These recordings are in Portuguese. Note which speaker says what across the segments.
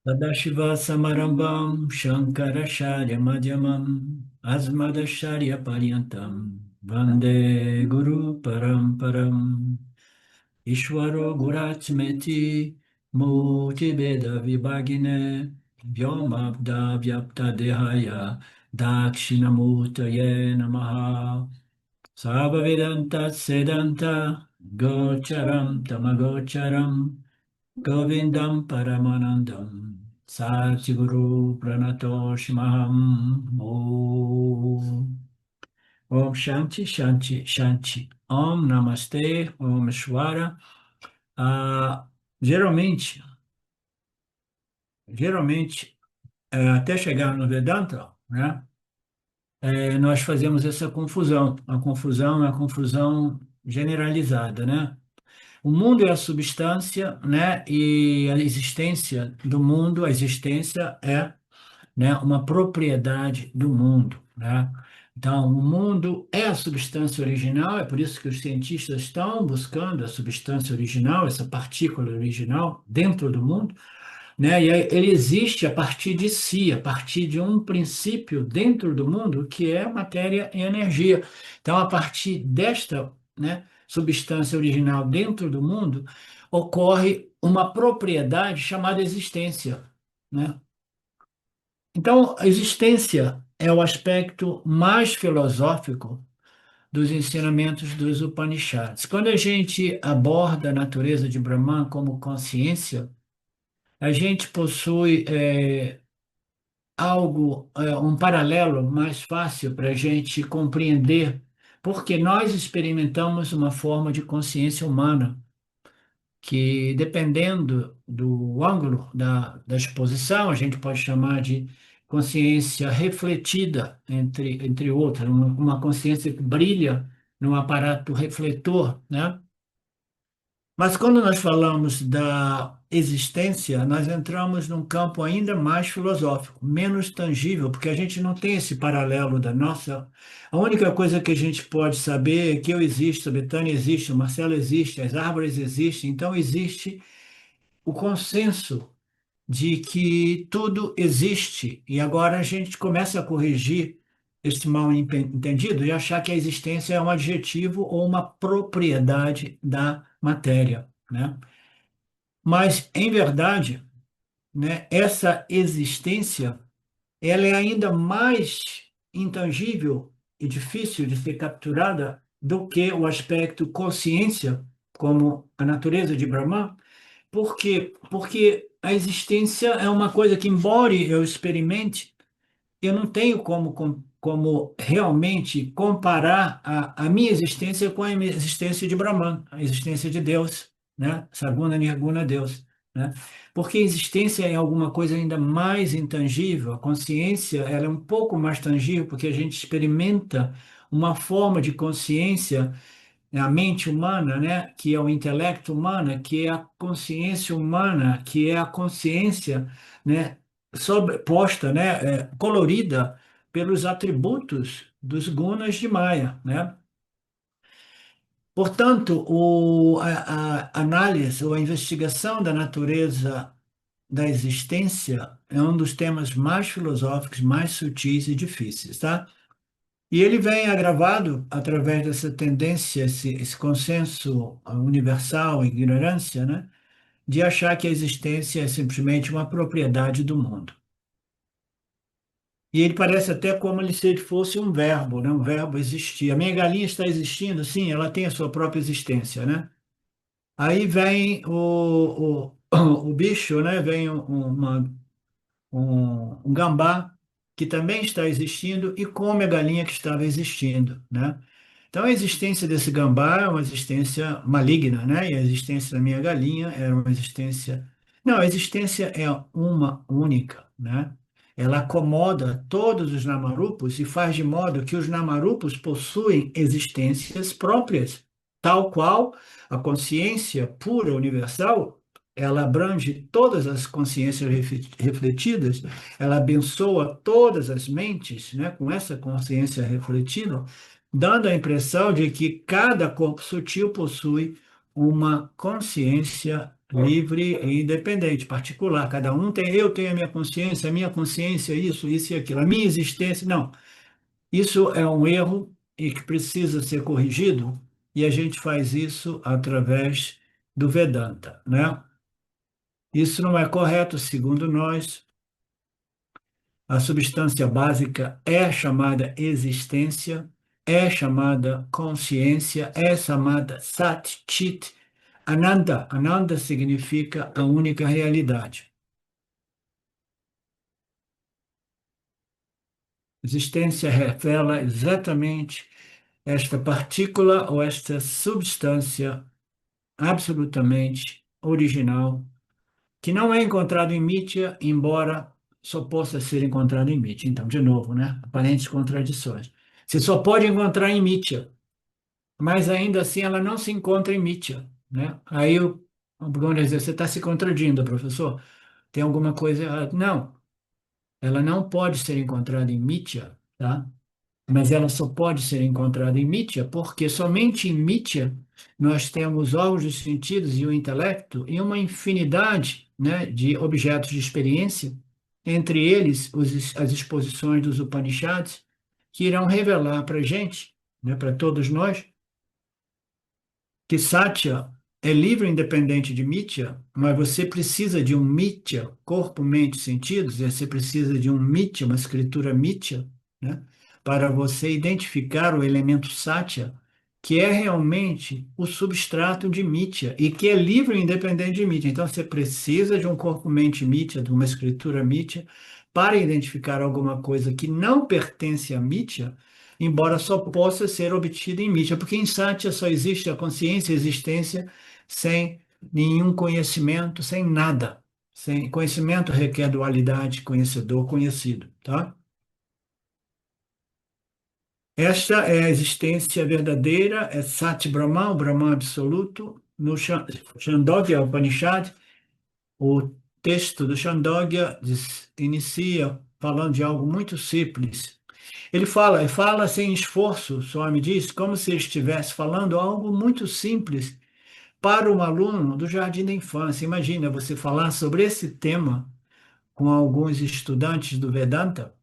Speaker 1: Sadashiva Samarambam Shankaracharya Madhyamam Asmadacharya Paryantam Vande Guru Paramparam Ishwaro Guratmeti Murti Beda Vibhagine Vyomabda Vyapta Dehaya Dakshinamurtaye Namaha Sarvavedanta Sedanta Gocharam Tamagocharam Govindam Paramanandam Satguru Pranatoshimaham Om Shanti Shanti Shanti Om Namaste Om Shwara. Ah, geralmente, geralmente até chegar no Vedanta, né, nós fazemos essa confusão. A confusão generalizada, né? O mundo é a substância, né? E a existência do mundo, a existência é, né, uma propriedade do mundo, né? Então, o mundo é a substância original, é por isso que os cientistas estão buscando a substância original, essa partícula original dentro do mundo, né? E aí ele existe a partir de si, a partir de um princípio dentro do mundo que é matéria e energia. Então, a partir desta, né, substância original dentro do mundo, ocorre uma propriedade chamada existência, né? Então, a existência é o aspecto mais filosófico dos ensinamentos dos Upanishads. Quando a gente aborda a natureza de Brahman como consciência, a gente possui um paralelo mais fácil para a gente compreender, porque nós experimentamos uma forma de consciência humana que, dependendo do ângulo da exposição, a gente pode chamar de consciência refletida, entre outras, uma consciência que brilha no aparato refletor, né? Mas quando nós falamos da existência, nós entramos num campo ainda mais filosófico, menos tangível, porque a gente não tem esse paralelo da nossa. A única coisa que a gente pode saber é que eu existo, a Betânia existe, o Marcelo existe, as árvores existem, então existe o consenso de que tudo existe. E agora a gente começa a corrigir esse mal entendido e achar que a existência é um adjetivo ou uma propriedade da matéria, né? Mas, em verdade, né, essa existência, ela é ainda mais intangível e difícil de ser capturada do que o aspecto consciência, como a natureza de Brahman. Por quê? Porque a existência é uma coisa que, embora eu experimente, eu não tenho como realmente comparar a minha existência com a existência de Brahman, a existência de Deus, né? Saguna Nirguna Deus, né? Porque a existência é alguma coisa ainda mais intangível, a consciência ela é um pouco mais tangível, porque a gente experimenta uma forma de consciência, a mente humana, né, que é o intelecto humano, que é a consciência humana, que é a consciência, né, sobreposta, né, colorida pelos atributos dos gunas de Maya, né? Portanto, a análise ou a investigação da natureza da existência é um dos temas mais filosóficos, mais sutis e difíceis, tá? E ele vem agravado através dessa tendência, esse consenso universal, ignorância, né, de achar que a existência é simplesmente uma propriedade do mundo. E ele parece até como se ele fosse um verbo, né, um verbo existir. A minha galinha está existindo, sim, ela tem a sua própria existência, né? Aí vem o bicho, né, vem um gambá que também está existindo e come a galinha que estava existindo, né? Então, a existência desse gambá é uma existência maligna, né? E a existência da minha galinha é uma existência. Não, a existência é uma única, né? Ela acomoda todos os namarupos e faz de modo que os namarupos possuem existências próprias, tal qual a consciência pura universal, ela abrange todas as consciências refletidas, ela abençoa todas as mentes, né? Com essa consciência refletida, dando a impressão de que cada corpo sutil possui uma consciência livre e independente, particular. Cada um tem, eu tenho a minha consciência, isso e aquilo, a minha existência. Não, isso é um erro e que precisa ser corrigido, e a gente faz isso através do Vedanta, né? Isso não é correto, segundo nós. A substância básica é chamada existência, é chamada consciência, é chamada Sat Chit Ananda. Ananda significa a única realidade. Existência revela exatamente esta partícula ou esta substância absolutamente original, que não é encontrado em mídia, embora só possa ser encontrado em mídia. Então, de novo, né? Aparentes contradições. Você só pode encontrar em mídia, mas ainda assim ela não se encontra em mídia, né? Aí o Bruno vai dizer, você está se contradizendo, professor? Tem alguma coisa errada? Não, ela não pode ser encontrada em mídia, tá? Mas ela só pode ser encontrada em mídia porque somente em mídia nós temos órgãos dos sentidos e o intelecto e uma infinidade, né, de objetos de experiência, entre eles as exposições dos Upanishads, que irão revelar para a gente, né, para todos nós, que Satya é livre e independente de Mitya, mas você precisa de um Mitya, corpo, mente, sentidos, e você precisa de um Mitya, uma escritura Mitya, né, para você identificar o elemento Satya, que é realmente o substrato de Mitya e que é livre e independente de Mitya. Então você precisa de um corpo, mente Mitya, de uma escritura Mitya, para identificar alguma coisa que não pertence a Mitya, embora só possa ser obtida em mídia, porque em Satya só existe a consciência e a existência sem nenhum conhecimento, sem nada. Sem conhecimento requer dualidade, conhecedor, conhecido, tá? Esta é a existência verdadeira, é Sat Brahman, o Brahman absoluto. No Chandogya Upanishad, o texto do Chandogya inicia falando de algo muito simples. Ele fala sem esforço, só me diz, como se ele estivesse falando algo muito simples para um aluno do jardim da infância. Imagina você falar sobre esse tema com alguns estudantes do Vedanta,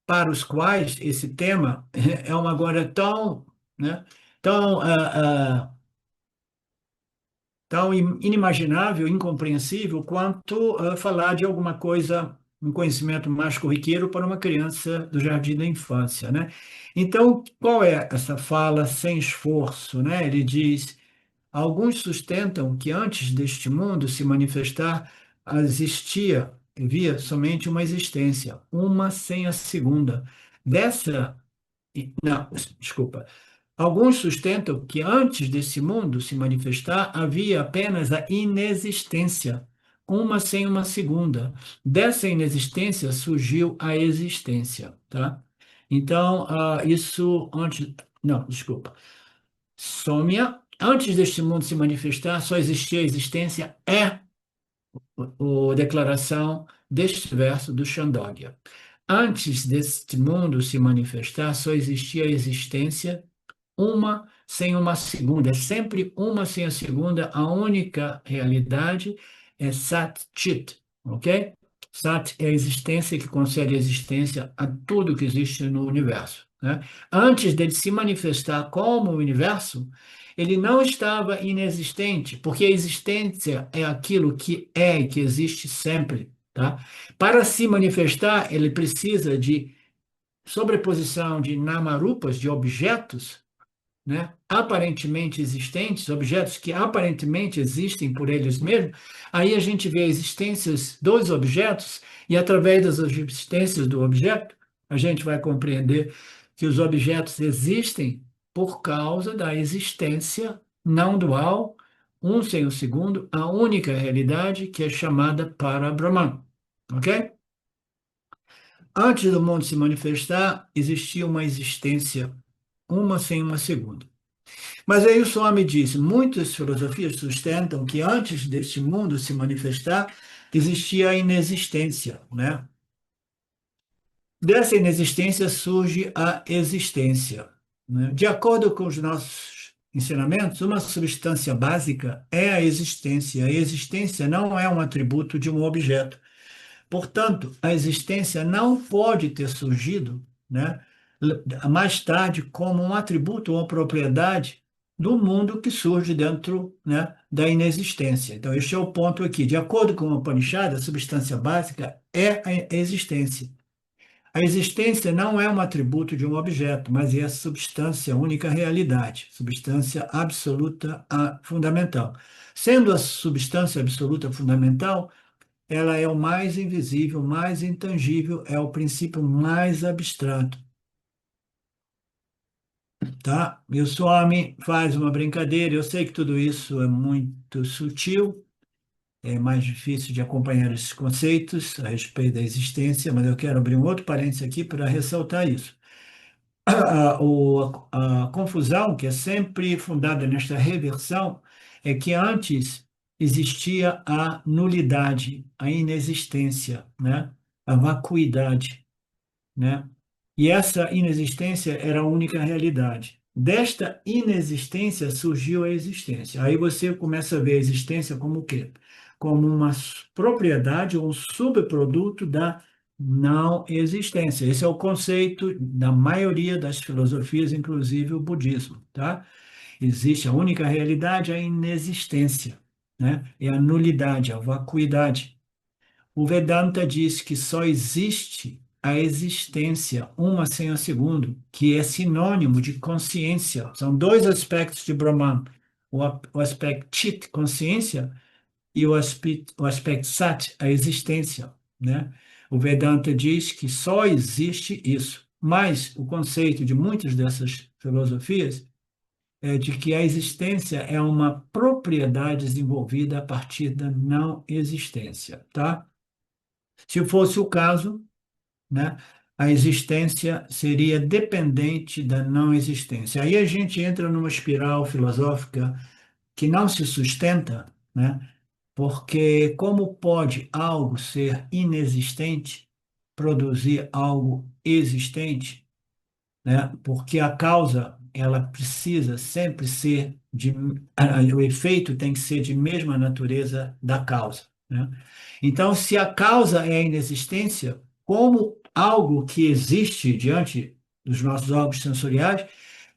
Speaker 1: para os quais esse tema é uma agora tão, né, tão, tão inimaginável, incompreensível, quanto falar de alguma coisa, um conhecimento mais corriqueiro para uma criança do jardim da infância, né? Então, qual é essa fala sem esforço, né? Ele diz: alguns sustentam que antes deste mundo se manifestar, existia, havia somente uma existência, uma sem a segunda. Dessa, não, desculpa. Alguns sustentam que antes desse mundo se manifestar, havia apenas a inexistência, uma sem uma segunda. Dessa inexistência surgiu a existência, tá? Então, isso antes. Não, desculpa. Sômia, antes deste mundo se manifestar, só existia a existência, é a declaração deste verso do Chandogya. Antes deste mundo se manifestar, só existia a existência, uma sem uma segunda, é sempre uma sem a segunda, a única realidade é Sat Chit, ok? Sat é a existência que concede existência a tudo que existe no universo, né? Antes dele se manifestar como o universo, ele não estava inexistente, porque a existência é aquilo que é e que existe sempre, tá? Para se manifestar, ele precisa de sobreposição de namarupas, de objetos, né, aparentemente existentes, objetos que aparentemente existem por eles mesmos, aí a gente vê existências dos objetos e através das existências do objeto, a gente vai compreender que os objetos existem por causa da existência não dual, um sem o segundo, a única realidade que é chamada para Brahman, ok? Antes do mundo se manifestar, existia uma existência, uma sem uma segunda. Mas aí o Swami disse, muitas filosofias sustentam que antes deste mundo se manifestar, existia a inexistência, né? Dessa inexistência surge a existência, né? De acordo com os nossos ensinamentos, uma substância básica é a existência. A existência não é um atributo de um objeto. Portanto, a existência não pode ter surgido, né, mais tarde como um atributo ou uma propriedade do mundo que surge dentro, né, da inexistência. Então, este é o ponto aqui. De acordo com o Upanishad, a substância básica é a existência. A existência não é um atributo de um objeto, mas é a substância, a única realidade, substância absoluta, fundamental. Sendo a substância absoluta fundamental, ela é o mais invisível, mais intangível, é o princípio mais abstrato, tá? E o Swami faz uma brincadeira, eu sei que tudo isso é muito sutil, é mais difícil de acompanhar esses conceitos a respeito da existência, mas eu quero abrir um outro parênteses aqui para ressaltar isso. A confusão que é sempre fundada nesta reversão é que antes existia a nulidade, a inexistência, né? A vacuidade, né? E essa inexistência era a única realidade. Desta inexistência surgiu a existência. Aí você começa a ver a existência como o quê? Como uma propriedade ou um subproduto da não existência. Esse é o conceito da maioria das filosofias, inclusive o budismo, tá? Existe a única realidade, a inexistência, né? É a nulidade, a vacuidade. O Vedanta diz que só existe a existência, uma sem a segunda, que é sinônimo de consciência. São dois aspectos de Brahman. O aspecto Chit, consciência, e o aspecto Sat, a existência, né? O Vedanta diz que só existe isso. Mas o conceito de muitas dessas filosofias é de que a existência é uma propriedade desenvolvida a partir da não existência, tá? Se fosse o caso, né, a existência seria dependente da não existência. Aí a gente entra numa espiral filosófica que não se sustenta, né? Porque como pode algo ser inexistente produzir algo existente, né? Porque a causa, ela precisa sempre ser o efeito tem que ser de mesma natureza da causa, né? Então, se a causa é a inexistência, como algo que existe diante dos nossos órgãos sensoriais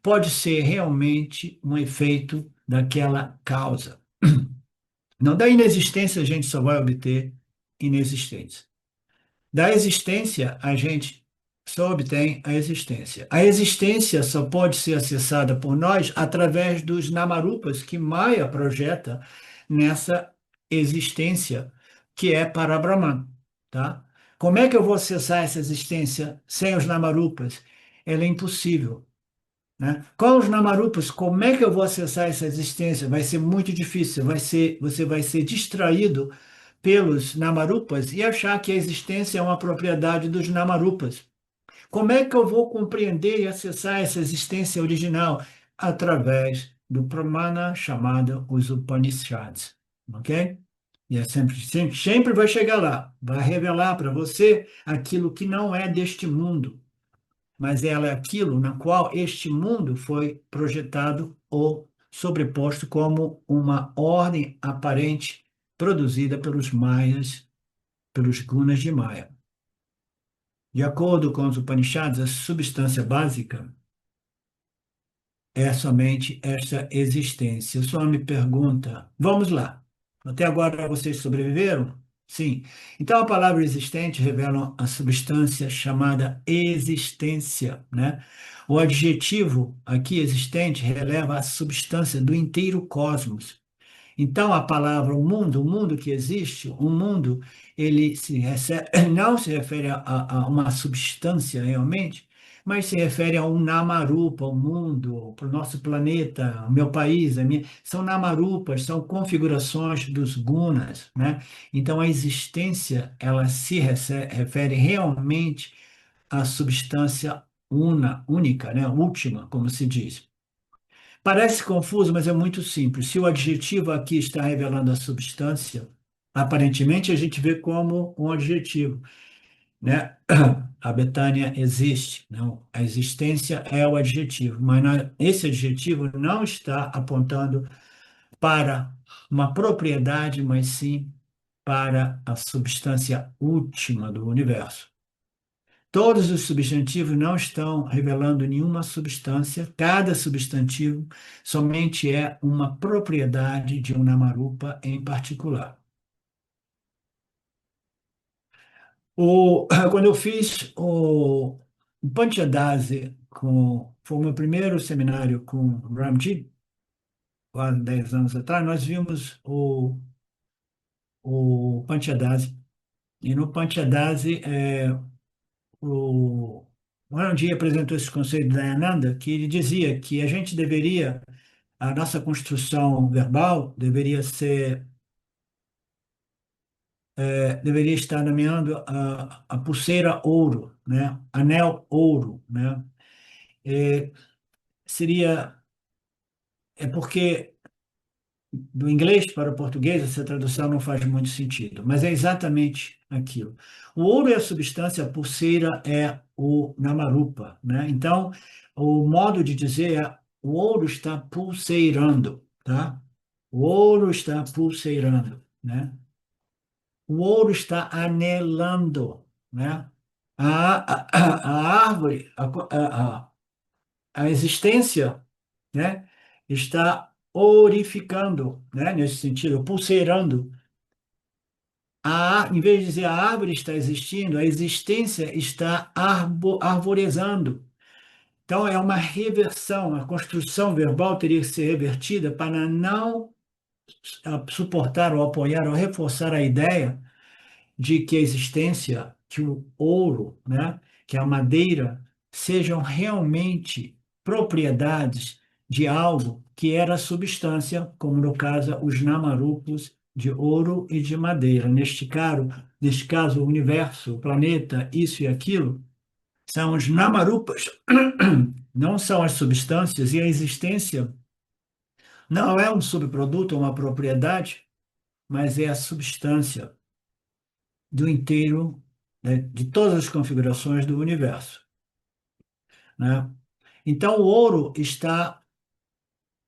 Speaker 1: pode ser realmente um efeito daquela causa? Não, da inexistência a gente só vai obter inexistência. Da existência, a gente só obtém a existência. A existência só pode ser acessada por nós através dos namarupas que Maya projeta nessa existência, que é para Brahman, tá? Como é que eu vou acessar essa existência sem os namarupas? Ela é impossível, né? Com os namarupas, como é que eu vou acessar essa existência? Vai ser muito difícil, você vai ser distraído pelos namarupas e achar que a existência é uma propriedade dos namarupas. Como é que eu vou compreender e acessar essa existência original? Através do pramana chamado os Upanishads, ok? E é sempre vai chegar lá, vai revelar para você aquilo que não é deste mundo, mas ela é aquilo na qual este mundo foi projetado ou sobreposto como uma ordem aparente produzida pelos maias, pelos gunas de Maya. De acordo com os Upanishads, a substância básica é somente esta existência. Só me pergunta, vamos lá, até agora vocês sobreviveram? Sim. Então a palavra existente revela a substância chamada existência, né? O adjetivo aqui existente releva a substância do inteiro cosmos. Então, a palavra o mundo que existe, o mundo, não se refere a uma substância realmente, mas se refere a um namarupa, o mundo, para o nosso planeta, o meu país, são namarupas, são configurações dos gunas, né? Então, a existência, ela refere realmente à substância única, né? Última, como se diz. Parece confuso, mas é muito simples. Se o adjetivo aqui está revelando a substância, aparentemente a gente vê como um adjetivo. né? A Betânia existe, não? A existência é o adjetivo, mas esse adjetivo não está apontando para uma propriedade, mas sim para a substância última do universo. Todos os substantivos não estão revelando nenhuma substância, cada substantivo somente é uma propriedade de um Namarupa em particular. Quando eu fiz o Panchadasi, foi o meu primeiro seminário com Ramji, quase 10 anos atrás, nós vimos o Panchadasi. E no Panchadasi, o Ramji apresentou esse conceito de Dayananda, que ele dizia que a gente deveria, a nossa construção verbal deveria estar nomeando a pulseira ouro, né? Anel ouro, né? É, seria, é porque do inglês para o português essa tradução não faz muito sentido, mas é exatamente aquilo. O ouro é a substância, a pulseira é o namarupa, né? Então, o modo de dizer é o ouro está pulseirando, tá? O ouro está pulseirando, né? O ouro está anelando, né? A árvore, a existência, né, está orificando, né, nesse sentido, pulseirando. Em vez de dizer a árvore está existindo, a existência está arvorizando. Então, é uma reversão, a construção verbal teria que ser revertida para não suportar ou apoiar ou reforçar a ideia de que a existência, que o ouro, né, que a madeira, sejam realmente propriedades de algo que era substância, como no caso os namarupos de ouro e de madeira. Neste caso, o universo, o planeta, isso e aquilo, são os namarupas, não são as substâncias, e a existência não é um subproduto, uma propriedade, mas é a substância do inteiro, né, de todas as configurações do universo, né? Então, o ouro está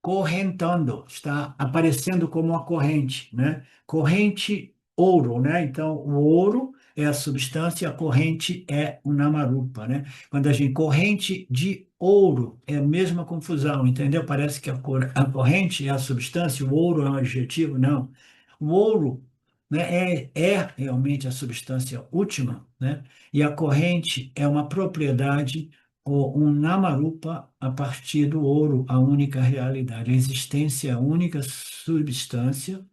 Speaker 1: correntando, está aparecendo como uma corrente, né? Corrente ouro, né? Então, o ouro é a substância, a corrente é o namarupa, né? Quando a gente corrente de ouro é a mesma confusão, entendeu? Parece que a corrente é a substância, o ouro é um adjetivo, não. O ouro, né, é realmente a substância última, né? E a corrente é uma propriedade ou um namarupa a partir do ouro, a única realidade. A existência é a única substância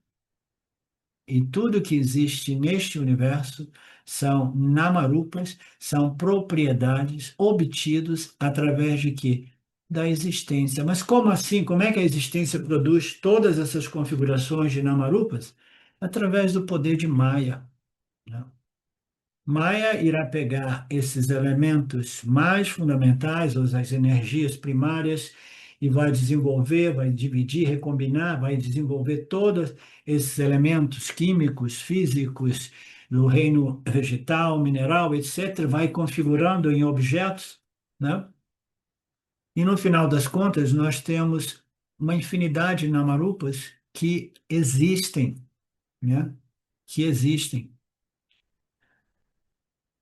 Speaker 1: e tudo que existe neste universo são namarupas, são propriedades obtidas através de quê? Da existência. Mas como assim? Como é que a existência produz todas essas configurações de namarupas? Através do poder de Maya, né? Maya irá pegar esses elementos mais fundamentais, ou as energias primárias, e vai desenvolver, vai dividir, recombinar, vai desenvolver todos esses elementos químicos, físicos, do reino vegetal, mineral, etc., vai configurando em objetos, né? E no final das contas, nós temos uma infinidade de namarupas que existem, né? Que existem.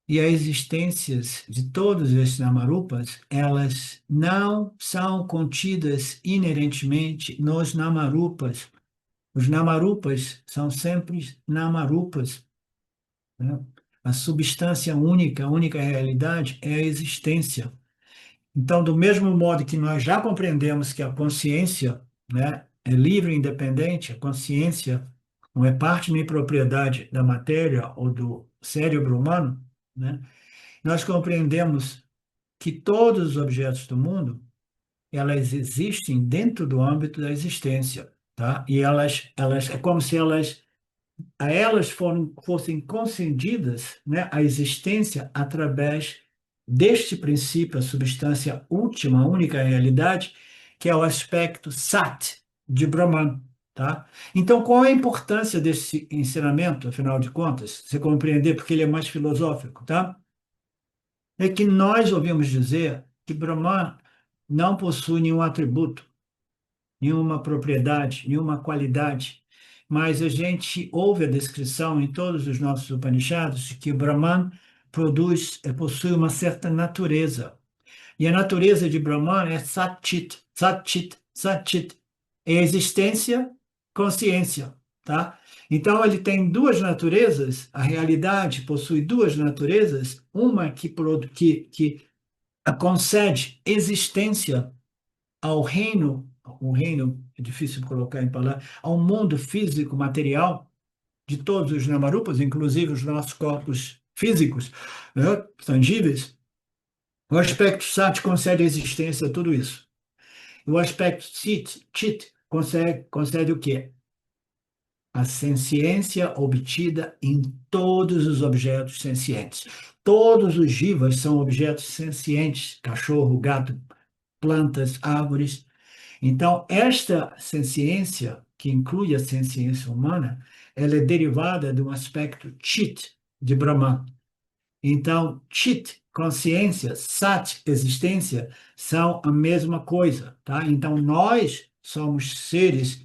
Speaker 1: E as existências de todos esses namarupas, elas não são contidas inerentemente nos namarupas. Os namarupas são sempre namarupas, né? A substância única, a única realidade é a existência. Então, do mesmo modo que nós já compreendemos que a consciência, né, é livre e independente, a consciência não é parte nem propriedade da matéria ou do cérebro humano, né? Nós compreendemos que todos os objetos do mundo, elas existem dentro do âmbito da existência, tá? E elas é como se a elas fossem concedidas, né, a existência através deste princípio, a substância última, a única realidade, que é o aspecto Sat de Brahman, tá? Então, qual é a importância desse ensinamento, afinal de contas? Você compreender porque ele é mais filosófico, tá? é que nós ouvimos dizer que Brahman não possui nenhum atributo, nenhuma propriedade, nenhuma qualidade, mas a gente ouve a descrição em todos os nossos Upanishads de que Brahman possui uma certa natureza. E a natureza de Brahman é Sat-Chit, Sat-Chit, Sat-Chit. É existência, consciência, tá? Então ele tem duas naturezas, a realidade possui duas naturezas, uma que concede existência ao reino, o reino é difícil de colocar em palavras, ao mundo físico, material, de todos os Namarupas, inclusive os nossos corpos físicos, né, tangíveis. O aspecto Sat concede existência a tudo isso. O aspecto Chit concede o quê? A senciência obtida em todos os objetos sencientes. Todos os jivas são objetos sencientes, cachorro, gato, plantas, árvores. Então, esta senciência, que inclui a senciência humana, ela é derivada de um aspecto Chit de Brahman. Então, Chit, consciência, Sat, existência, são a mesma coisa, tá? Então, nós somos seres,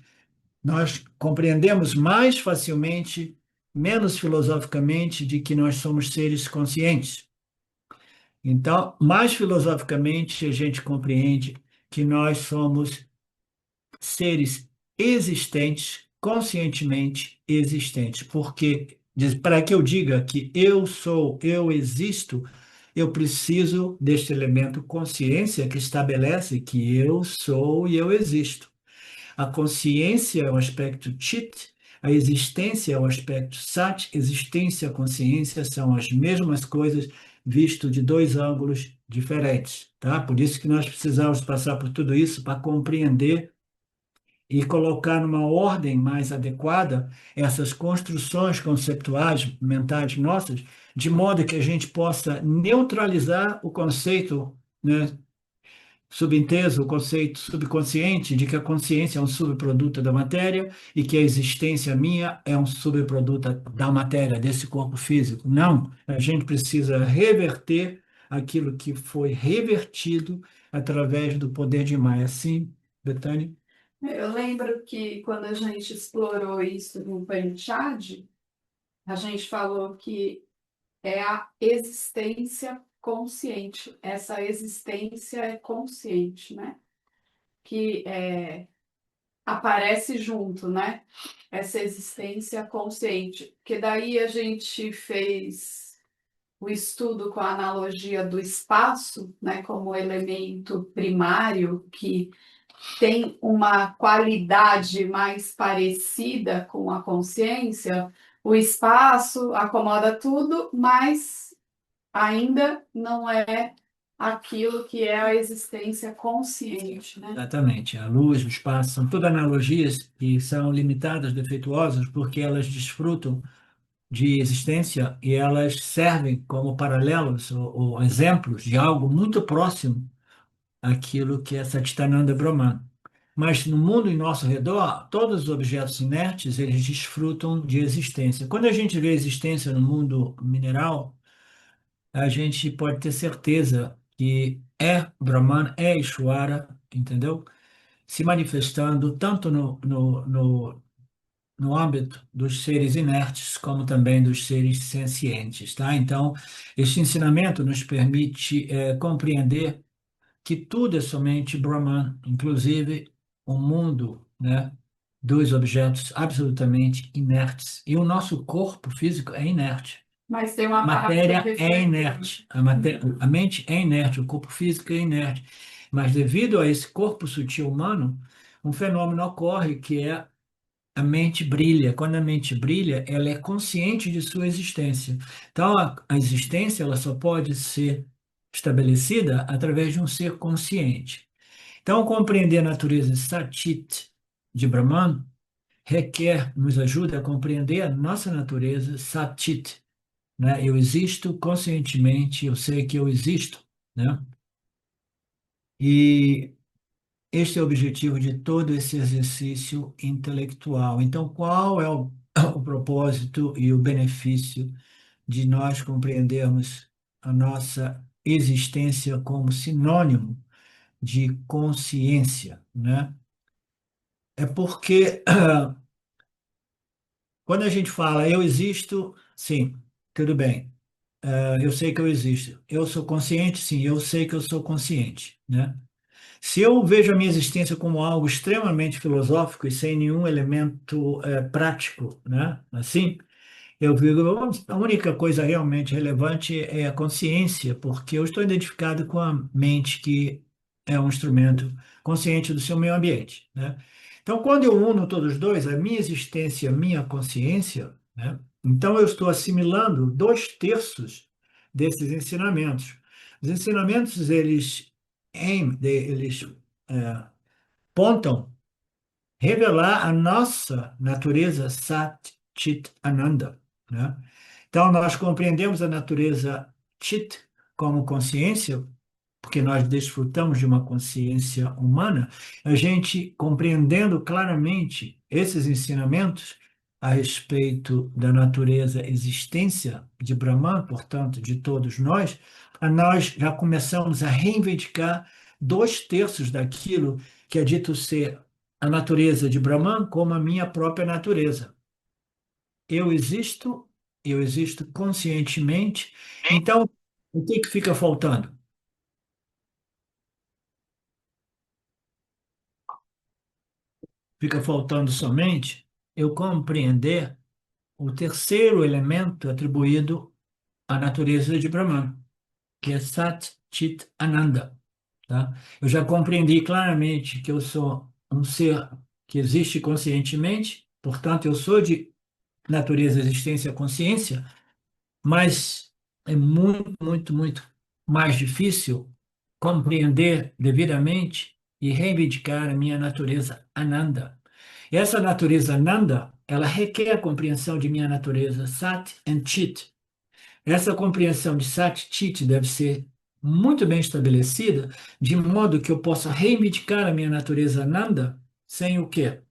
Speaker 1: nós compreendemos mais facilmente, menos filosoficamente, de que nós somos seres conscientes. Então, mais filosoficamente, a gente compreende que nós somos seres existentes, conscientemente existentes, porque para que eu diga que eu sou, eu existo, eu preciso deste elemento consciência que estabelece que eu sou e eu existo. A consciência é o aspecto chit, a existência é o aspecto sat, existência e consciência são as mesmas coisas visto de dois ângulos diferentes, tá? Por isso que nós precisamos passar por tudo isso para compreender e colocar numa ordem mais adequada essas construções conceptuais mentais nossas, de modo que a gente possa neutralizar o conceito, né, subinteso, o conceito subconsciente de que a consciência é um subproduto da matéria e que a existência minha é um subproduto da matéria, desse corpo físico. Não, a gente precisa reverter aquilo que foi revertido através do poder de Maya. Sim, Betânia?
Speaker 2: Eu lembro que quando a gente explorou isso no Upanishad, a gente falou que é a existência consciente. Essa existência é consciente, né? Que aparece junto, né? Essa existência consciente. Que daí a gente fez o estudo com a analogia do espaço, né? Como elemento primário que tem uma qualidade mais parecida com a consciência, o espaço acomoda tudo, mas ainda não é aquilo que é a existência consciente, né?
Speaker 1: Exatamente. A luz, o espaço, são tudo analogias que são limitadas, defeituosas, porque elas desfrutam de existência e elas servem como paralelos ou exemplos de algo muito próximo àquilo que é Satchitananda Brahman. Mas no mundo em nosso redor, todos os objetos inertes, eles desfrutam de existência. Quando a gente vê existência no mundo mineral, a gente pode ter certeza que é Brahman, é Ishvara, entendeu? Se manifestando tanto no âmbito dos seres inertes, como também dos seres sencientes, tá? Então, este ensinamento nos permite compreender que tudo é somente Brahman, inclusive o mundo, né, dos objetos absolutamente inertes. E o nosso corpo físico é inerte.
Speaker 2: Mas tem
Speaker 1: A
Speaker 2: uma parte
Speaker 1: matéria é
Speaker 2: refletida.
Speaker 1: inerte, a mente é inerte, o corpo físico é inerte. Mas devido a esse corpo sutil humano, um fenômeno ocorre que é a mente brilha. Quando a mente brilha, ela é consciente de sua existência. Então, a existência ela só pode ser estabelecida através de um ser consciente. Então, compreender a natureza Satit de Brahman requer, nos ajuda a compreender a nossa natureza Satit, né? Eu existo conscientemente, eu sei que eu existo, né? E este é o objetivo de todo esse exercício intelectual. Então, qual é o propósito e o benefício de nós compreendermos a nossa existência como sinônimo de consciência, né? É porque quando a gente fala eu existo, sim, tudo bem. Eu sei que eu existo. Eu sou consciente, sim, eu sei que eu sou consciente, né? Se eu vejo a minha existência como algo extremamente filosófico e sem nenhum elemento prático, né? Assim, eu digo, a única coisa realmente relevante é a consciência, porque eu estou identificado com a mente que é um instrumento consciente do seu meio ambiente, né? Então, quando eu uno todos os dois, a minha existência, a minha consciência, né? Então eu estou assimilando 2/3 desses ensinamentos. Os ensinamentos, eles apontam revelar a nossa natureza Sat Chit Ananda, né? Então, nós compreendemos a natureza Chit como consciência, porque nós desfrutamos de uma consciência humana, a gente compreendendo claramente esses ensinamentos a respeito da natureza existência de Brahman, portanto, de todos nós já começamos a reivindicar 2/3 daquilo que é dito ser a natureza de Brahman como a minha própria natureza. Eu existo, eu existo conscientemente. Então, o que que fica faltando? Fica faltando somente eu compreender o terceiro elemento atribuído à natureza de Brahman, que é Sat Chit Ananda, tá? Eu já compreendi claramente que eu sou um ser que existe conscientemente, portanto, eu sou de natureza, existência, consciência, mas é muito, muito, muito mais difícil compreender devidamente e reivindicar a minha natureza Ananda. E essa natureza Ananda, ela requer a compreensão de minha natureza Sat and Chit. Essa compreensão de Sat Chit deve ser muito bem estabelecida, de modo que eu possa reivindicar a minha natureza Ananda sem o quê?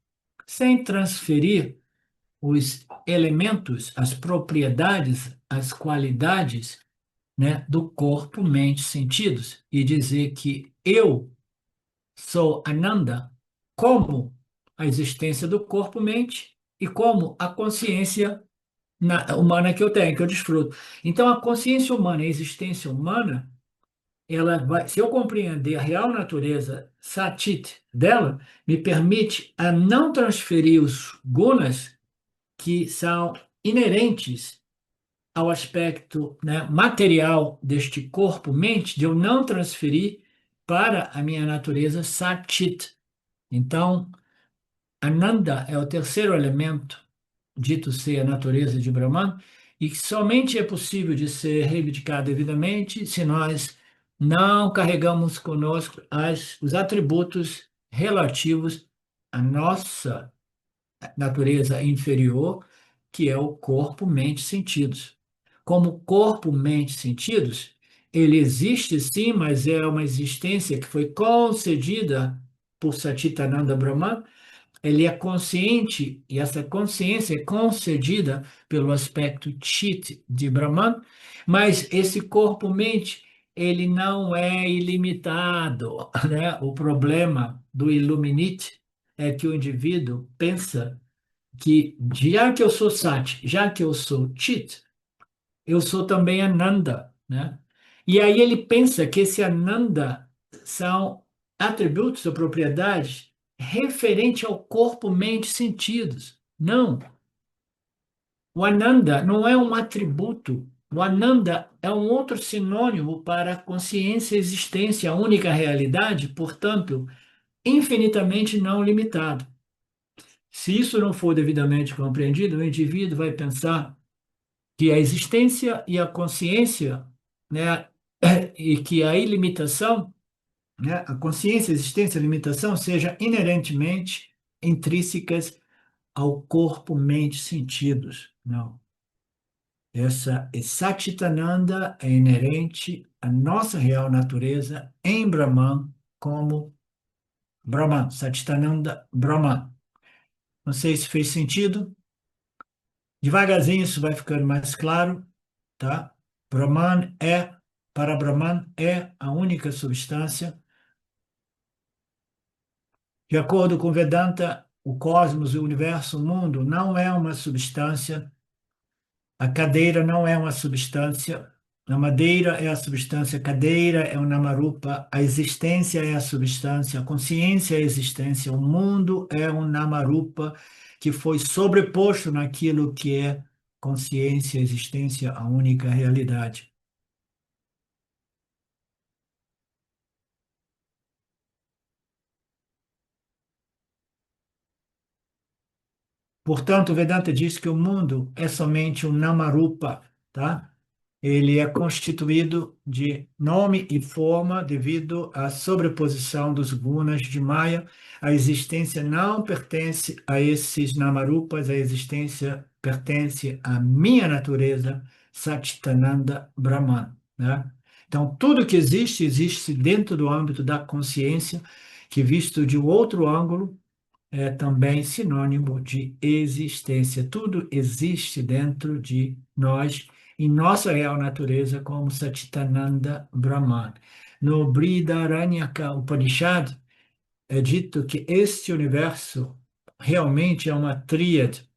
Speaker 1: Sem transferir os elementos, as propriedades, as qualidades, né, do corpo, mente, sentidos, e dizer que eu sou Ananda como a existência do corpo, mente e como a consciência humana que eu tenho, que eu desfruto. Então, a consciência humana, a existência humana, se eu compreender a real natureza satit dela, me permite a não transferir os gunas que são inerentes ao aspecto, né, material deste corpo-mente, de eu não transferir para a minha natureza Sat-Chit. Então, Ananda é o terceiro elemento, dito ser a natureza de Brahman, e que somente é possível de ser reivindicado devidamente se nós não carregamos conosco os atributos relativos à nossa natureza inferior, que é o corpo, mente, sentidos. Como corpo, mente, sentidos, ele existe sim, mas é uma existência que foi concedida por Satchitananda Brahman. Ele é consciente e essa consciência é concedida pelo aspecto Chit de Brahman, mas esse corpo-mente ele não é ilimitado, né? O problema do Illuminati é que o indivíduo pensa que já que eu sou Sat, já que eu sou Chit, eu sou também Ananda, né? E aí ele pensa que esse Ananda são atributos ou propriedades referente ao corpo, mente, sentidos. Não. O Ananda não é um atributo. O Ananda é um outro sinônimo para a consciência, existência, a única realidade, portanto, infinitamente não limitado. Se isso não for devidamente compreendido, o indivíduo vai pensar que a existência e a consciência, né, e que a ilimitação, né, a consciência, a existência, a limitação, seja inerentemente intrínsecas ao corpo, mente, sentidos. Não. Essa Satchitananda é inerente à nossa real natureza em Brahman, como Brahman, Satchitananda Brahman. Não sei se fez sentido. Devagarzinho isso vai ficando mais claro, tá? Brahman é para Brahman é a única substância. De acordo com Vedanta, o cosmos, o universo, o mundo não é uma substância. A cadeira não é uma substância. A madeira é a substância, a cadeira é o Namarupa, a existência é a substância, a consciência é a existência, o mundo é um Namarupa que foi sobreposto naquilo que é consciência, existência, a única realidade. Portanto, o Vedanta diz que o mundo é somente um Namarupa, tá? Ele é constituído de nome e forma devido à sobreposição dos gunas de Maya. A existência não pertence a esses Namarupas, a existência pertence à minha natureza, Satchitananda Brahman, né? Então, tudo que existe, existe dentro do âmbito da consciência, que visto de outro ângulo, é também sinônimo de existência. Tudo existe dentro de nós, em nossa real natureza, como Satchitananda Brahman. No Brihadaranyaka Upanishad é dito que este universo realmente é uma tríade: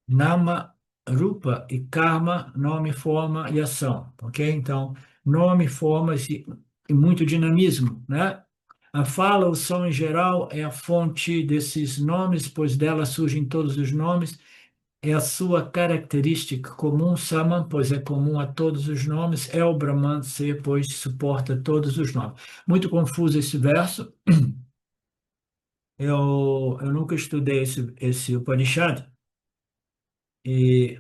Speaker 1: Nama, Rupa e Karma, nome, forma e ação, ok? Então, nome, forma e muito dinamismo, né? A fala, o som em geral, é a fonte desses nomes, pois dela surgem todos os nomes. É a sua característica comum, Saman, pois é comum a todos os nomes. É o Brahman ser, pois suporta todos os nomes. Muito confuso esse verso. Eu nunca estudei esse Upanishad. E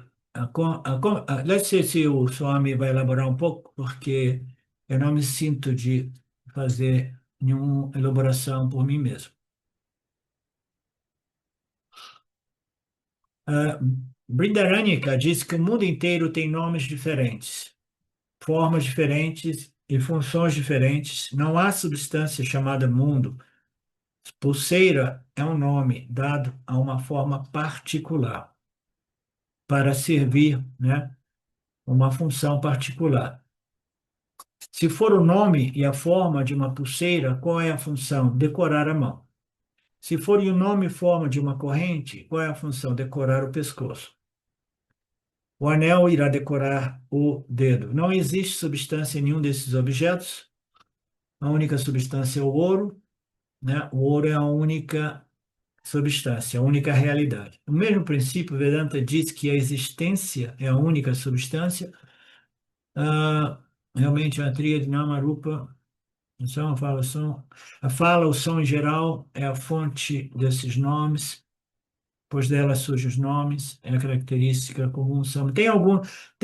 Speaker 1: let's see se o Swami vai elaborar um pouco, porque eu não me sinto de fazer nenhuma elaboração por mim mesmo. Uh, Brindarânica diz que o mundo inteiro tem nomes diferentes, formas diferentes e funções diferentes. Não há substância chamada mundo. Pulseira é um nome dado a uma forma particular para servir, né, uma função particular. Se for o nome e a forma de uma pulseira, qual é a função? Decorar a mão. Se for o nome e forma de uma corrente, qual é a função? Decorar o pescoço. O anel irá decorar o dedo. Não existe substância em nenhum desses objetos. A única substância é o ouro, né? O ouro é a única substância, a única realidade. O mesmo princípio, Vedanta diz que a existência é a única substância. Ah, realmente, a tríade Nama Rupa, então, a fala, o som em geral é a fonte desses nomes, pois dela surgem os nomes, é a característica comum.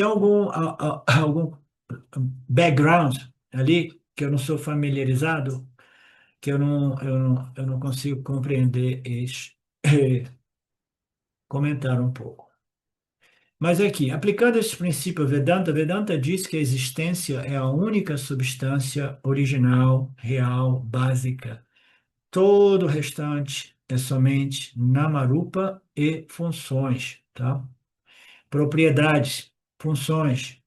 Speaker 1: Algum background ali que eu não sou familiarizado, que eu não consigo compreender e comentar um pouco. Mas aqui, aplicando esse princípio a Vedanta, Vedanta diz que a existência é a única substância original, real, básica. Todo o restante é somente namarupa e funções, tá? Propriedades, funções,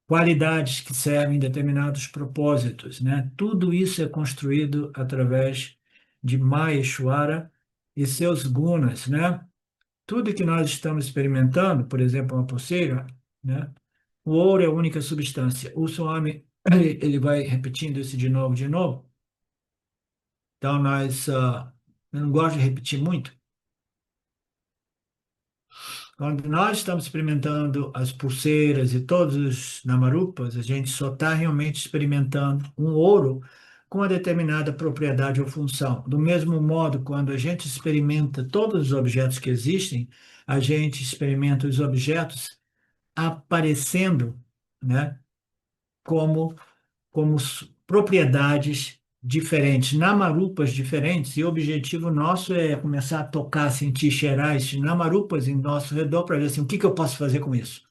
Speaker 1: qualidades que servem determinados propósitos, né? Tudo isso é construído através de Maheshwara e seus gunas, né? Tudo que nós estamos experimentando, por exemplo, uma pulseira, né? O ouro é a única substância. O Swami, ele vai repetindo isso de novo, de novo. Então, eu não gosto de repetir muito. Quando nós estamos experimentando as pulseiras e todos os namarupas, a gente só está realmente experimentando um ouro com uma determinada propriedade ou função. Do mesmo modo, quando a gente experimenta todos os objetos que existem, a gente experimenta os objetos aparecendo, né, como propriedades diferentes, namarupas diferentes, e o objetivo nosso é começar a tocar, sentir, cheirar esses namarupas em nosso redor para ver assim, o que que eu posso fazer com isso?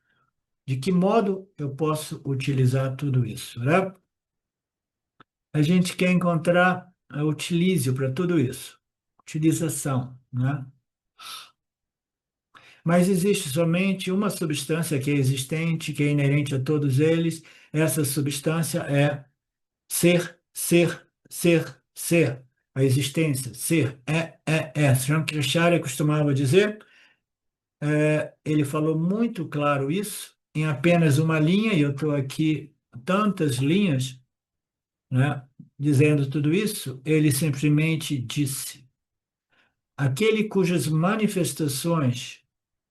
Speaker 1: De que modo eu posso utilizar tudo isso, né? A gente quer encontrar a utilísio para tudo isso, utilização, né? Mas existe somente uma substância que é existente, que é inerente a todos eles. Essa substância é ser, ser, ser, ser. A existência, ser, é. Shankaracharya costumava dizer, ele falou muito claro isso, em apenas uma linha, e eu estou aqui tantas linhas, né, dizendo tudo isso, ele simplesmente disse: aquele cujas manifestações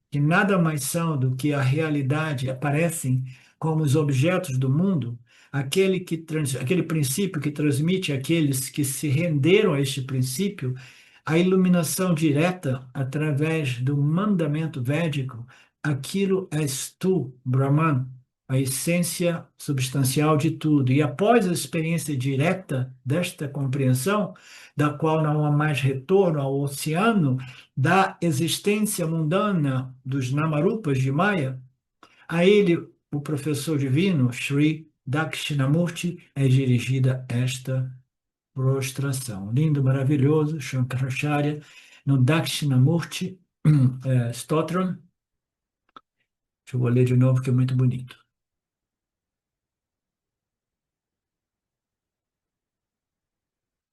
Speaker 1: que nada mais são do que a realidade, aparecem como os objetos do mundo, aquele princípio que transmite àqueles que se renderam a este princípio a iluminação direta através do mandamento védico, aquilo és tu, Brahman, a essência substancial de tudo. E após a experiência direta desta compreensão, da qual não há mais retorno ao oceano, da existência mundana dos Namarupas de Maya, a ele, o professor divino, Sri Dakshinamurti, é dirigida esta prostração. Lindo, maravilhoso, Shankaracharya, no Dakshinamurti Stotram. Eu vou ler de novo, que é muito bonito.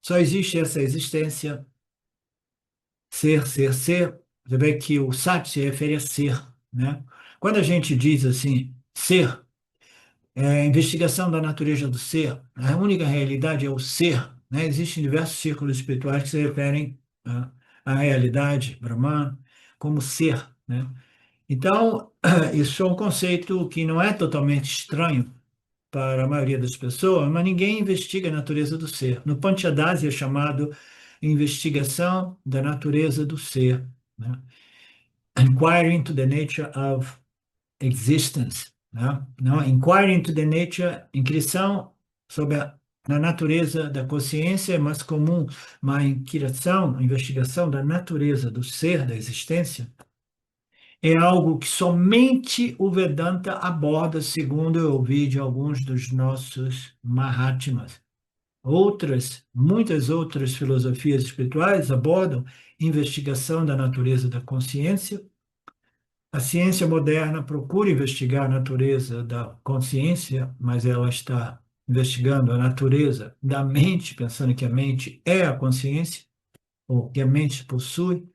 Speaker 1: Só existe essa existência, ser, ser, ser. Você vê que o Sat se refere a ser, né? Quando a gente diz assim, ser, investigação da natureza do ser, a única realidade é o ser, né? Existem diversos círculos espirituais que se referem, né, à realidade, Brahman, como ser, né? Então, isso é um conceito que não é totalmente estranho para a maioria das pessoas, mas ninguém investiga a natureza do ser. No Panchadasi é chamado investigação da natureza do ser, né? Inquiry into the nature of existence, né? Não, inquiry into the nature, inquirição sobre a natureza da consciência é mais comum, mas inquirição, investigação da natureza do ser, da existência, é algo que somente o Vedanta aborda, segundo eu ouvi de alguns dos nossos Mahatmas. Muitas outras filosofias espirituais abordam investigação da natureza da consciência. A ciência moderna procura investigar a natureza da consciência, mas ela está investigando a natureza da mente, pensando que a mente é a consciência, ou que a mente possui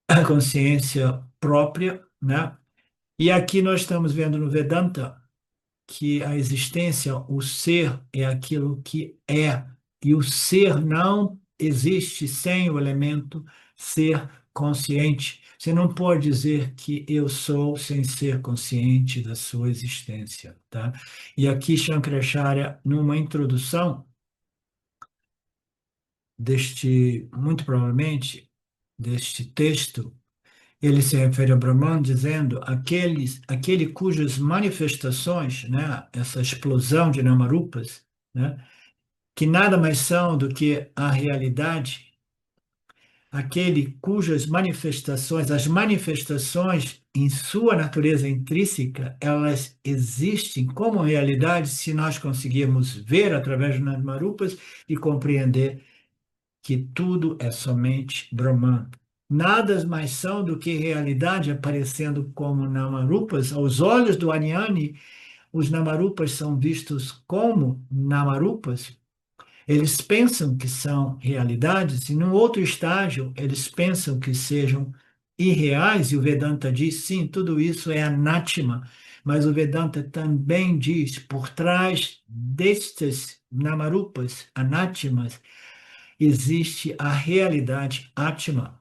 Speaker 1: a consciência própria, né? E aqui nós estamos vendo no Vedanta que a existência, o ser, é aquilo que é, e o ser não existe sem o elemento ser consciente. Você não pode dizer que eu sou sem ser consciente da sua existência, tá? E aqui Shankaracharya, numa introdução muito provavelmente, deste texto, ele se refere a Brahman dizendo aquele cujas manifestações, né, essa explosão de Namarupas, né, que nada mais são do que a realidade, aquele cujas manifestações, as manifestações em sua natureza intrínseca, elas existem como realidade se nós conseguirmos ver através dos Namarupas e compreender que tudo é somente Brahman. Nada mais são do que realidade aparecendo como Namarupas. Aos olhos do Agnani, os Namarupas são vistos como Namarupas. Eles pensam que são realidades, e num outro estágio, eles pensam que sejam irreais, e o Vedanta diz, sim, tudo isso é anátema, mas o Vedanta também diz, por trás destes Namarupas, anátemas, existe a realidade Atma,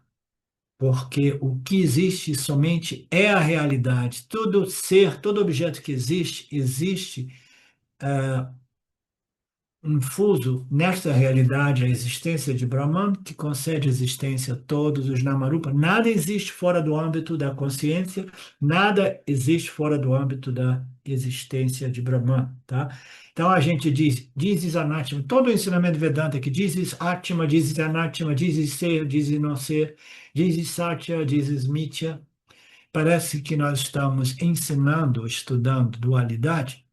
Speaker 1: porque o que existe somente é a realidade. Todo ser, todo objeto que existe, existe infuso nesta realidade a existência de Brahman, que concede existência a todos os Namarupa. Nada existe fora do âmbito da consciência, nada existe fora do âmbito da existência de Brahman, tá? Então a gente dizes Anatma, todo o ensinamento Vedanta que dizes Atma, dizes Anatma, dizes ser, dizes não ser, dizes Satya, dizes Mithya. Parece que nós estamos ensinando, estudando dualidade,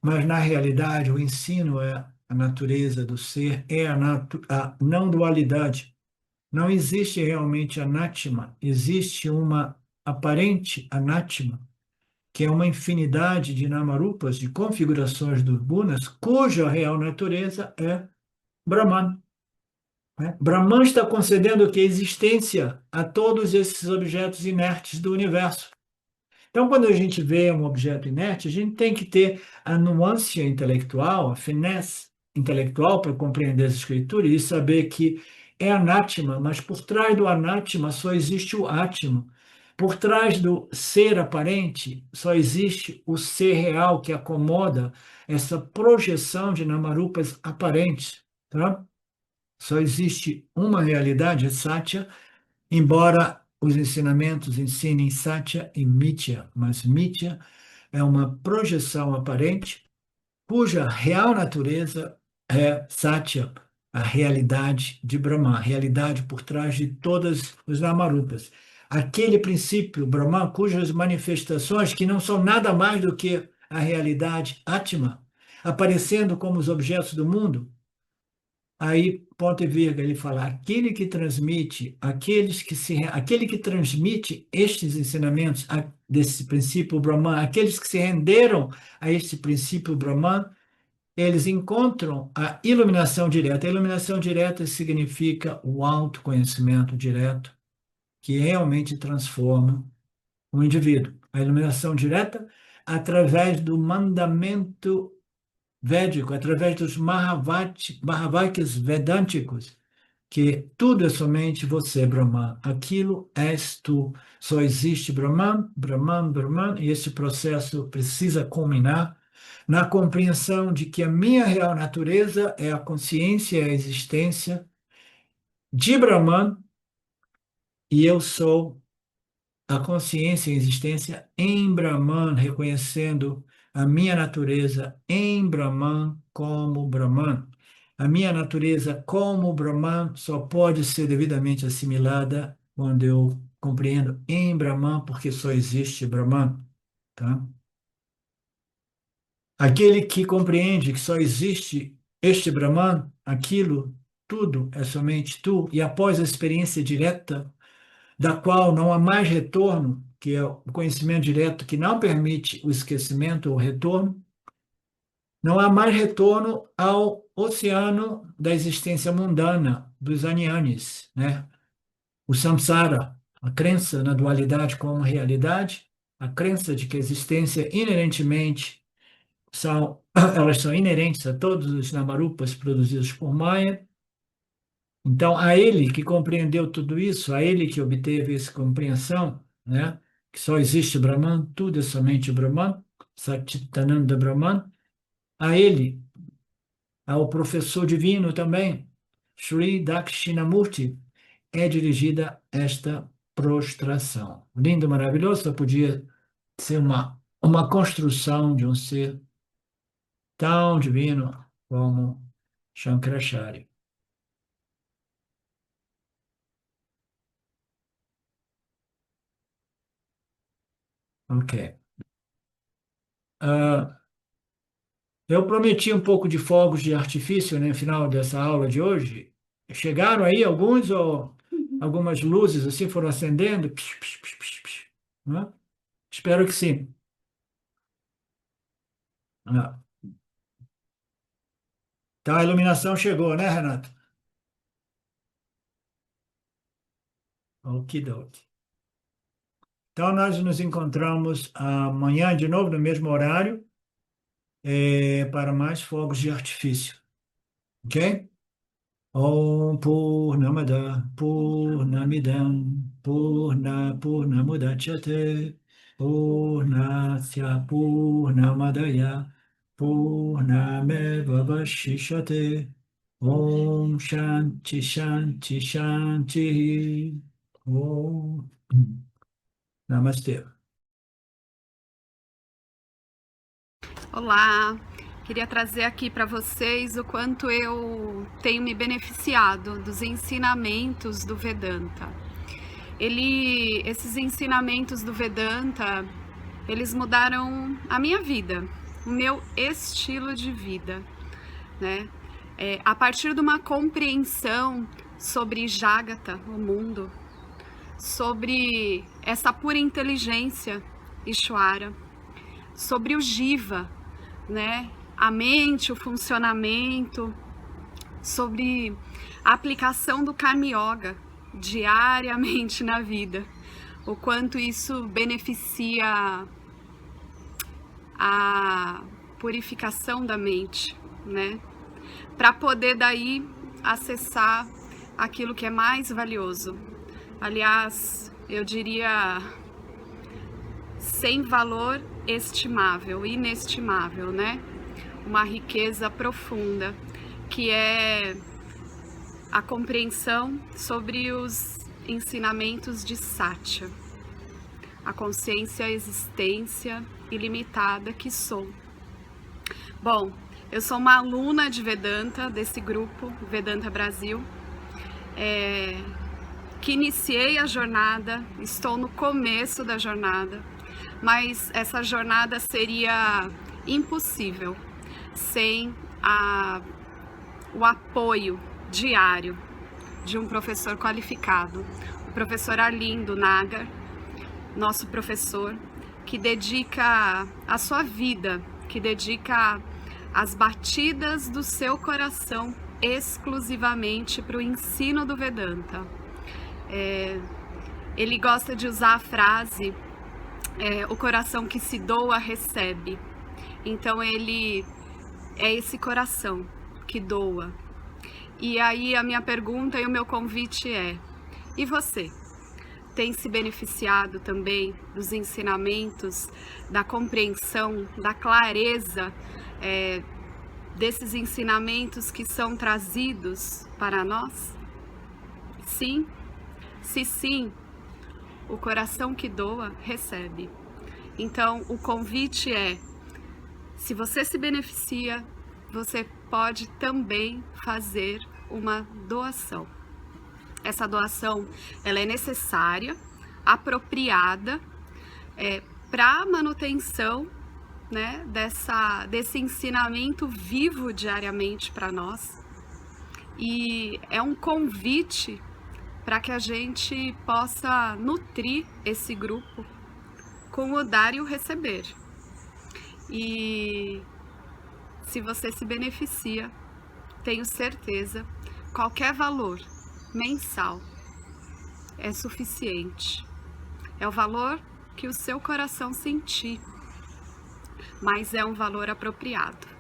Speaker 1: mas, na realidade, o ensino é a natureza do ser, é a não dualidade. Não existe realmente anátema, existe uma aparente, anátma, que é uma infinidade de namarupas, de configurações dos gunas, cuja real natureza é Brahman. Né? Brahman está concedendo que existência a todos esses objetos inertes do universo. Então, quando a gente vê um objeto inerte, a gente tem que ter a nuance intelectual, a finesse intelectual para compreender as escrituras e saber que é anátema, mas por trás do anátema só existe o átma. Por trás do ser aparente só existe o ser real que acomoda essa projeção de namarupas aparentes, tá? Só existe uma realidade, é Satya, embora os ensinamentos ensinem Satya e Mithya, mas Mithya é uma projeção aparente cuja real natureza é Satya, a realidade de Brahman, a realidade por trás de todas os Namarupas. Aquele princípio Brahman cujas manifestações que não são nada mais do que a realidade Atma, aparecendo como os objetos do mundo. Aí, ponto e vírgula, ele fala, aquele que transmite estes ensinamentos desse princípio Brahman, aqueles que se renderam a este princípio Brahman, eles encontram a iluminação direta. A iluminação direta significa o autoconhecimento direto, que realmente transforma o indivíduo. A iluminação direta através do mandamento védico, através dos Mahavakyas vedânticos, que tudo é somente você, Brahman. Aquilo és tu. Só existe Brahman, Brahman, Brahman, e esse processo precisa culminar na compreensão de que a minha real natureza é a consciência e a existência de Brahman, e eu sou a consciência e a existência em Brahman, reconhecendo a minha natureza em Brahman como Brahman. A minha natureza como Brahman só pode ser devidamente assimilada quando eu compreendo em Brahman, porque só existe Brahman, tá? Aquele que compreende que só existe este Brahman, aquilo, tudo é somente tu, e após a experiência direta da qual não há mais retorno, que é o conhecimento direto que não permite o esquecimento ou retorno, não há mais retorno ao oceano da existência mundana, dos anyanis, né? O samsara, a crença na dualidade como realidade, a crença de que a existência inerentemente elas são inerentes a todos os namarupas produzidos por Maya. Então, a ele que compreendeu tudo isso, a ele que obteve essa compreensão, né, que só existe Brahman, tudo é somente Brahman, Satchitananda Brahman, a ele, ao professor divino também, Sri Dakshinamurti, é dirigida esta prostração. Lindo, maravilhoso, só podia ser uma construção de um ser tão divino como Shankaracharya. Ok. Ah, eu prometi um pouco de fogos de artifício, né, no final dessa aula de hoje. Chegaram aí alguns ou algumas luzes assim foram acendendo? Psh, psh, psh, psh, psh, né? Espero que sim. Ah, então a iluminação chegou, né, Renato? Okidoki. Então nós nos encontramos amanhã de novo no mesmo horário para mais fogos de artifício, ok? Om Purnamada Purnamidam Purnamudachyate Purnasya Purnamadaya Purnameva Vashishate Om Shanti Shanti Shanti Om Namastê.
Speaker 2: Olá, queria trazer aqui para vocês o quanto eu tenho me beneficiado dos ensinamentos do Vedanta. Esses ensinamentos do Vedanta, eles mudaram a minha vida, o meu estilo de vida, né? A partir de uma compreensão sobre Jagata, o mundo, sobre essa pura inteligência Ishvara, sobre o Jiva, né? A mente, o funcionamento, sobre a aplicação do Karma Yoga diariamente na vida, o quanto isso beneficia a purificação da mente, né? Para poder daí acessar aquilo que é mais valioso. Aliás, eu diria sem valor estimável, inestimável, né? Uma riqueza profunda, que é a compreensão sobre os ensinamentos de Satya, a consciência, a existência ilimitada que sou. Bom, eu sou uma aluna de Vedanta, desse grupo Vedanta Brasil, que iniciei a jornada, estou no começo da jornada, mas essa jornada seria impossível sem o apoio diário de um professor qualificado, o professor Arlindo Nagar, nosso professor, que dedica a sua vida, que dedica as batidas do seu coração exclusivamente para o ensino do Vedanta. Ele gosta de usar a frase, o coração que se doa recebe. Então ele é esse coração que doa. E aí a minha pergunta e o meu convite é: e você? Tem se beneficiado também dos ensinamentos, da compreensão, da clareza desses ensinamentos que são trazidos para nós? Sim? Se sim, o coração que doa recebe. Então o convite é: se você se beneficia, você pode também fazer uma doação. Essa doação, ela é necessária, apropriada, para a manutenção, né, desse ensinamento vivo diariamente para nós. E é um convite para que a gente possa nutrir esse grupo com o dar e o receber. E se você se beneficia, tenho certeza, qualquer valor mensal é suficiente. É o valor que o seu coração sentir, mas é um valor apropriado.